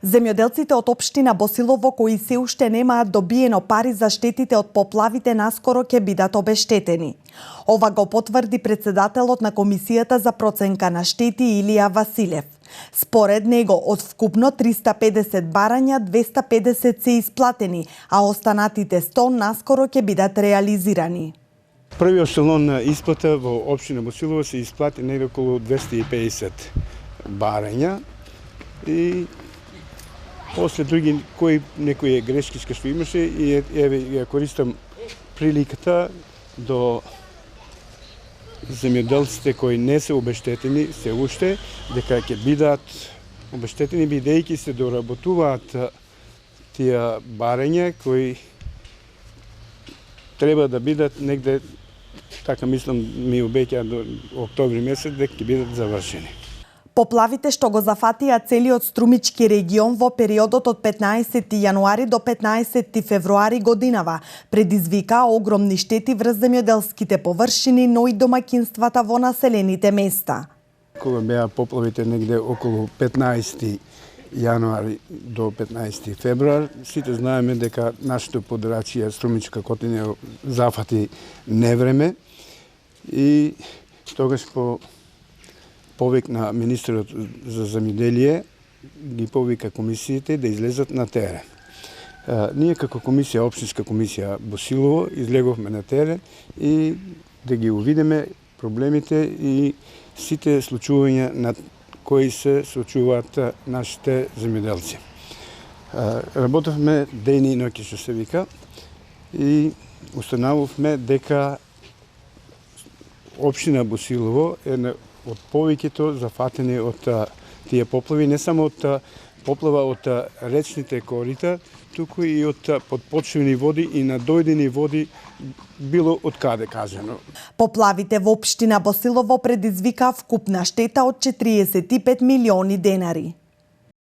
Земјоделците од општина Босилово кои се уште немаат добиено пари за штетите од поплавите наскоро ќе бидат обештетени. Ова го потврди председателот на Комисијата за проценка на штети Илија Василев. Според него, од вкупно 350 барања, 250 се исплатени, а останатите 100 наскоро ќе бидат реализирани. Првиот ешелон на исплата во општина Босилово се исплати негде околу 250 барања и после други некои грешки што имаше и еве ја користам приликата до земјоделците кои не се обештетени се уште дека ќе бидат обештетени бидејќи се доработуваат тие барања кои треба да бидат негде, така мислам, ми обеќаат до октомври месец дека ќе бидат завршени. Поплавите што го зафатија целиот Струмички регион во периодот од 15 јануари до 15 февруари годинава предизвика огромни штети врз земјоделските површини, но и домаќинствата во населените места. Кога беа поплавите негде околу 15 јануари до 15 февруар, сите знаеме дека нашето подрачје Струмичка котлина зафати невреме и тогаш по повик на министерот за земјоделие ги повика комисиите да излезат на терен. Ние како комисија, општинска комисија Босилово, излеговме на терен и да ги увидиме проблемите и сите случувања на кои се случуваат нашите земјоделци. Работевме дени и ноќи што се вика и установивме дека општина Босилово е од повеќето зафатени од тие поплави, не само од поплава од речните корита, туку и од подпочвени води и надојдени води било од каде кажано. Поплавите во општина Босилово предизвика вкупна штета од 45 милиони денари.